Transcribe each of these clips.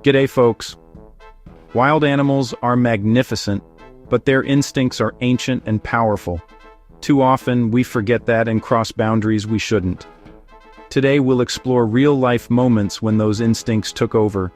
G'day folks. Wild animals are magnificent, but their instincts are ancient and powerful. Too often, we forget that and cross boundaries we shouldn't. Today we'll explore real-life moments when those instincts took over,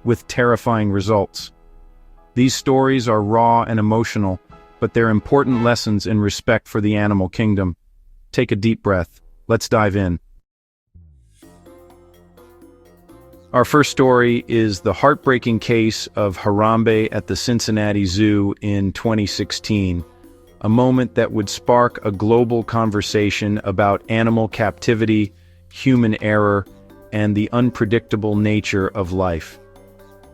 with terrifying results. These stories are raw and emotional, but they're important lessons in respect for the animal kingdom. Take a deep breath. Let's dive in. Our first story is the heartbreaking case of Harambe at the Cincinnati Zoo in 2016, a moment that would spark a global conversation about animal captivity, human error, and the unpredictable nature of life.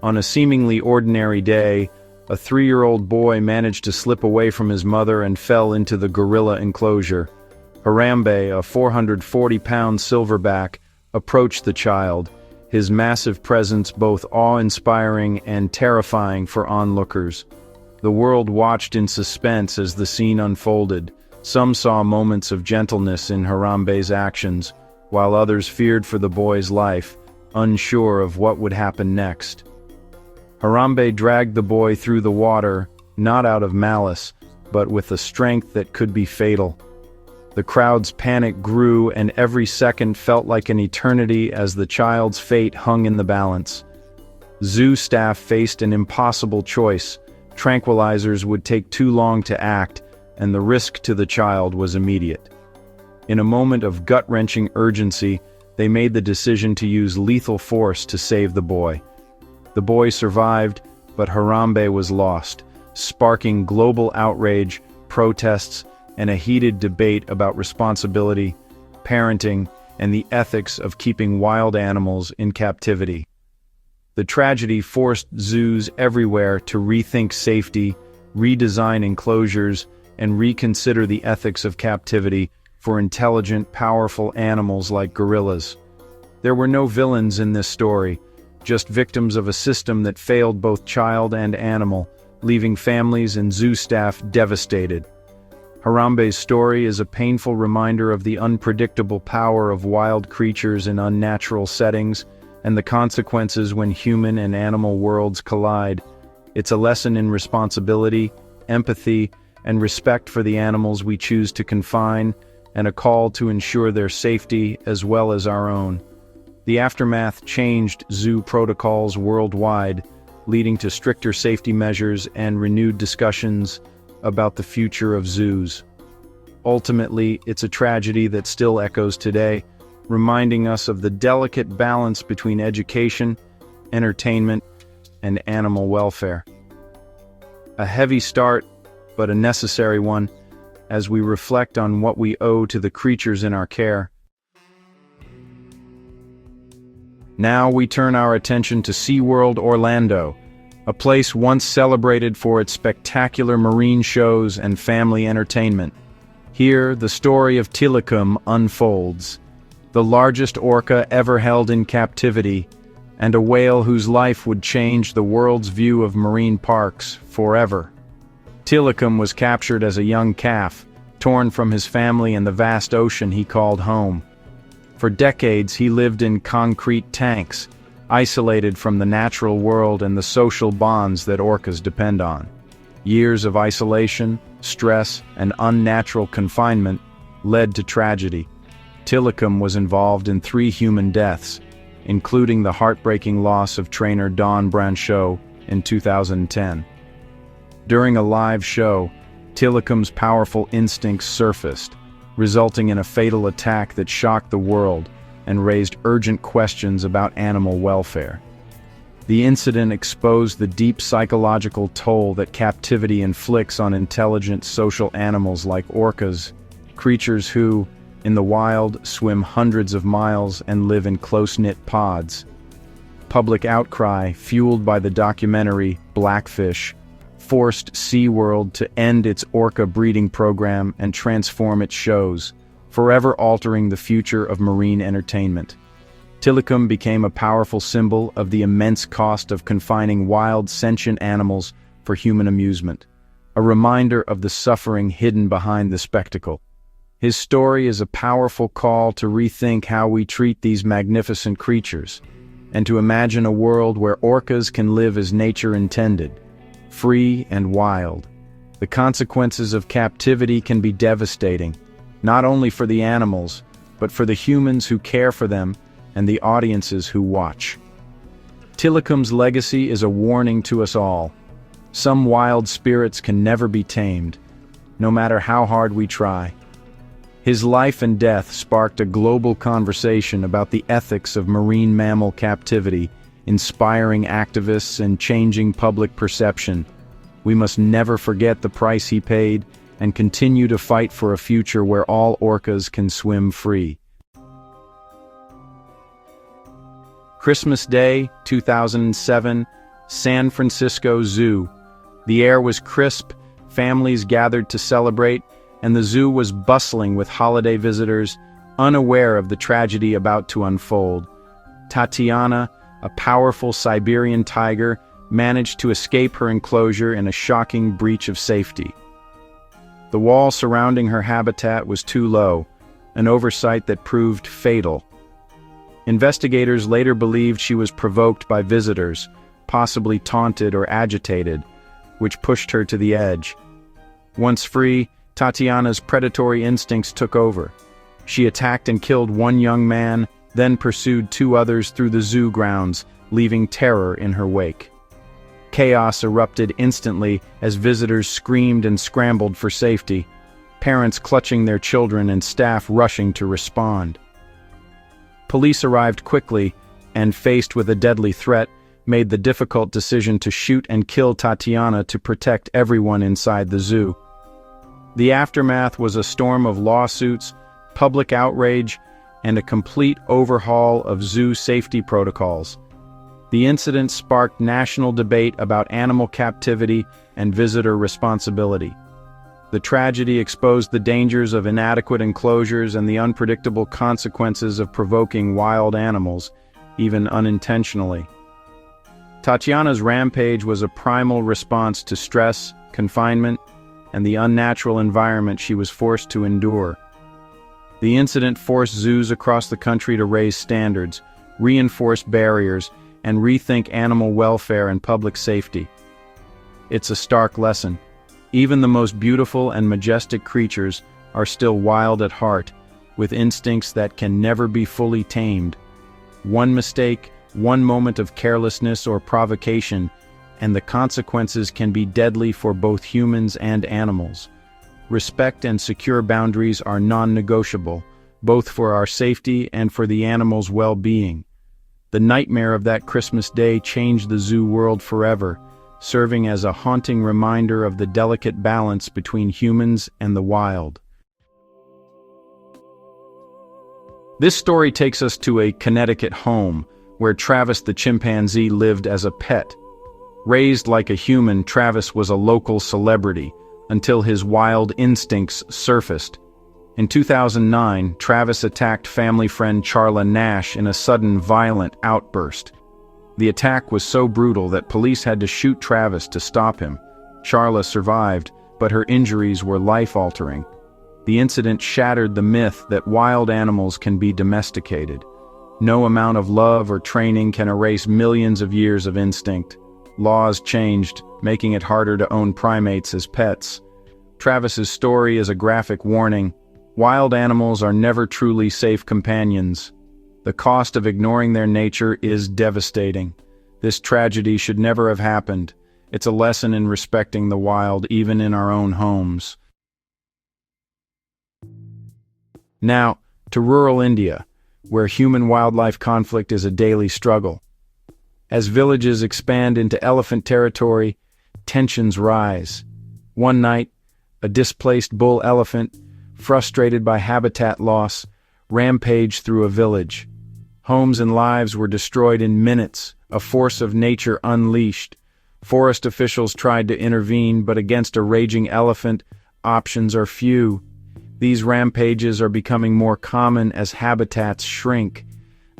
On a seemingly ordinary day, a 3-year-old boy managed to slip away from his mother and fell into the gorilla enclosure. Harambe, a 440-pound silverback, approached the child, his massive presence both awe-inspiring and terrifying for onlookers. The world watched in suspense as the scene unfolded. Some saw moments of gentleness in Harambe's actions, while others feared for the boy's life, unsure of what would happen next. Harambe dragged the boy through the water, not out of malice, but with a strength that could be fatal. The crowd's panic grew, and every second felt like an eternity as the child's fate hung in the balance. Zoo staff faced an impossible choice. Tranquilizers would take too long to act, and the risk to the child was immediate. In a moment of gut-wrenching urgency, they made the decision to use lethal force to save the boy. The boy survived, but Harambe was lost, sparking global outrage, protests, and a heated debate about responsibility, parenting, and the ethics of keeping wild animals in captivity. The tragedy forced zoos everywhere to rethink safety, redesign enclosures, and reconsider the ethics of captivity for intelligent, powerful animals like gorillas. There were no villains in this story, just victims of a system that failed both child and animal, leaving families and zoo staff devastated. Harambe's story is a painful reminder of the unpredictable power of wild creatures in unnatural settings and the consequences when human and animal worlds collide. It's a lesson in responsibility, empathy, and respect for the animals we choose to confine, and a call to ensure their safety as well as our own. The aftermath changed zoo protocols worldwide, leading to stricter safety measures and renewed discussions about the future of zoos. Ultimately, it's a tragedy that still echoes today, reminding us of the delicate balance between education, entertainment, and animal welfare. A heavy start, but a necessary one, as we reflect on what we owe to the creatures in our care. Now we turn our attention to SeaWorld Orlando, a place once celebrated for its spectacular marine shows and family entertainment. Here, the story of Tilikum unfolds, the largest orca ever held in captivity, and a whale whose life would change the world's view of marine parks forever. Tilikum was captured as a young calf, torn from his family and the vast ocean he called home. For decades, he lived in concrete tanks, isolated from the natural world and the social bonds that orcas depend on. Years of isolation, stress, and unnatural confinement led to tragedy. Tilikum was involved in 3 human deaths, including the heartbreaking loss of trainer Dawn Brancheau in 2010. During a live show, Tilikum's powerful instincts surfaced, resulting in a fatal attack that shocked the world and raised urgent questions about animal welfare. The incident exposed the deep psychological toll that captivity inflicts on intelligent social animals like orcas, creatures who, in the wild, swim hundreds of miles and live in close-knit pods. Public outcry, fueled by the documentary Blackfish, forced SeaWorld to end its orca breeding program and transform its shows, forever altering the future of marine entertainment. Tilikum became a powerful symbol of the immense cost of confining wild, sentient animals for human amusement, a reminder of the suffering hidden behind the spectacle. His story is a powerful call to rethink how we treat these magnificent creatures. and to imagine a world where orcas can live as nature intended, free and wild. The consequences of captivity can be devastating, not only for the animals, but for the humans who care for them and the audiences who watch. Tilikum's legacy is a warning to us all. Some wild spirits can never be tamed, no matter how hard we try. His life and death sparked a global conversation about the ethics of marine mammal captivity, inspiring activists and changing public perception. We must never forget the price he paid and continue to fight for a future where all orcas can swim free. Christmas Day, 2007, San Francisco Zoo. The air was crisp, families gathered to celebrate, and the zoo was bustling with holiday visitors, unaware of the tragedy about to unfold. Tatiana, a powerful Siberian tiger, managed to escape her enclosure in a shocking breach of safety. The wall surrounding her habitat was too low, an oversight that proved fatal. Investigators later believed she was provoked by visitors, possibly taunted or agitated, which pushed her to the edge. Once free, Tatiana's predatory instincts took over. She attacked and killed one young man, then pursued two others through the zoo grounds, leaving terror in her wake. Chaos erupted instantly as visitors screamed and scrambled for safety, parents clutching their children and staff rushing to respond. Police arrived quickly and, faced with a deadly threat, made the difficult decision to shoot and kill Tatiana to protect everyone inside the zoo. The aftermath was a storm of lawsuits, public outrage, and a complete overhaul of zoo safety protocols. The incident sparked national debate about animal captivity and visitor responsibility. The tragedy exposed the dangers of inadequate enclosures and the unpredictable consequences of provoking wild animals, even unintentionally. Tatiana's rampage was a primal response to stress, confinement, and the unnatural environment she was forced to endure. The incident forced zoos across the country to raise standards, reinforce barriers, and rethink animal welfare and public safety. It's a stark lesson. Even the most beautiful and majestic creatures are still wild at heart, with instincts that can never be fully tamed. One mistake, one moment of carelessness or provocation, and the consequences can be deadly for both humans and animals. Respect and secure boundaries are non-negotiable, both for our safety and for the animals' well-being. The nightmare of that Christmas day changed the zoo world forever, serving as a haunting reminder of the delicate balance between humans and the wild. This story takes us to a Connecticut home, where Travis the chimpanzee lived as a pet. Raised like a human, Travis was a local celebrity, until his wild instincts surfaced. In 2009, Travis attacked family friend Charla Nash in a sudden violent outburst. The attack was so brutal that police had to shoot Travis to stop him. Charla survived, but her injuries were life-altering. The incident shattered the myth that wild animals can be domesticated. No amount of love or training can erase millions of years of instinct. Laws changed, making it harder to own primates as pets. Travis's story is a graphic warning. Wild animals are never truly safe companions. The cost of ignoring their nature is devastating. This tragedy should never have happened. It's a lesson in respecting the wild, even in our own homes. Now, to rural India, where human-wildlife conflict is a daily struggle. As villages expand into elephant territory, tensions rise. One night, a displaced bull elephant, frustrated by habitat loss, rampaged through a village. Homes and lives were destroyed in minutes, a force of nature unleashed. Forest officials tried to intervene, but against a raging elephant, options are few. These rampages are becoming more common as habitats shrink.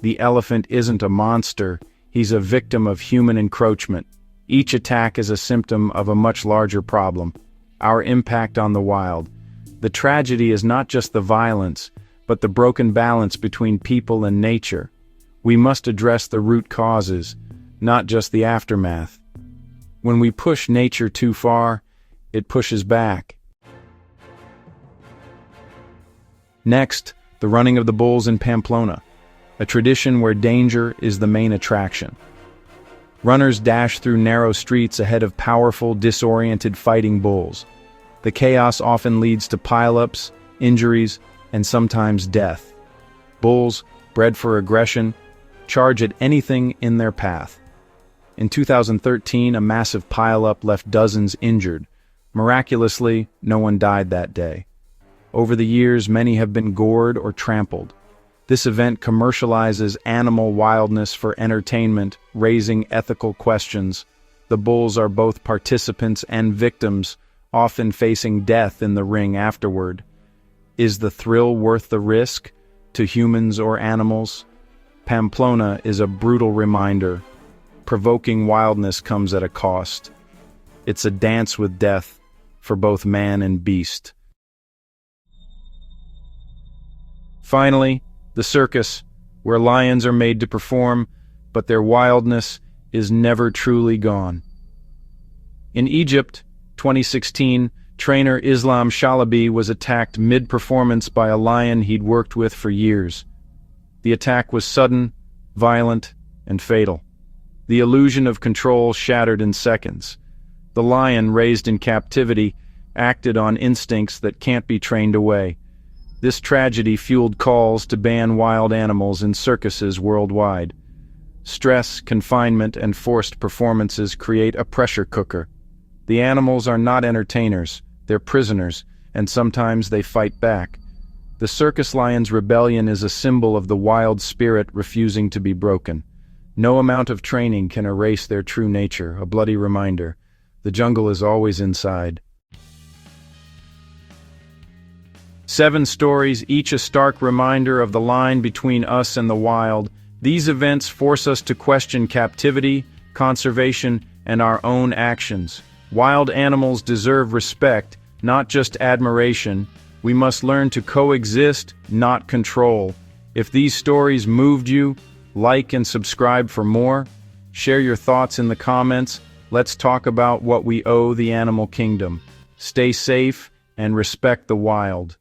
The elephant isn't a monster, he's a victim of human encroachment. Each attack is a symptom of a much larger problem: our impact on the wild. The tragedy is not just the violence, but the broken balance between people and nature. We must address the root causes, not just the aftermath. When we push nature too far, it pushes back. Next, the running of the bulls in Pamplona, a tradition where danger is the main attraction. Runners dash through narrow streets ahead of powerful, disoriented fighting bulls. The chaos often leads to pileups, injuries, and sometimes death. Bulls, bred for aggression, charge at anything in their path. In 2013, a massive pileup left dozens injured. Miraculously, no one died that day. Over the years, many have been gored or trampled. This event commercializes animal wildness for entertainment, raising ethical questions. The bulls are both participants and victims, often facing death in the ring afterward. Is the thrill worth the risk, to humans or animals? Pamplona is a brutal reminder. Provoking wildness comes at a cost. It's a dance with death for both man and beast. Finally, the circus, where lions are made to perform, but their wildness is never truly gone. In Egypt, 2016, trainer Islam Shalabi was attacked mid-performance by a lion he'd worked with for years. The attack was sudden, violent, and fatal. The illusion of control shattered in seconds. The lion, raised in captivity, acted on instincts that can't be trained away. This tragedy fueled calls to ban wild animals in circuses worldwide. Stress, confinement, and forced performances create a pressure cooker. The animals are not entertainers, they're prisoners, and sometimes they fight back. The circus lion's rebellion is a symbol of the wild spirit refusing to be broken. No amount of training can erase their true nature, a bloody reminder. The jungle is always inside. 7 stories, each a stark reminder of the line between us and the wild. These events force us to question captivity, conservation, and our own actions. Wild animals deserve respect, not just admiration. We must learn to coexist, not control. If these stories moved you, like and subscribe for more. Share your thoughts in the comments. Let's talk about what we owe the animal kingdom. Stay safe and respect the wild.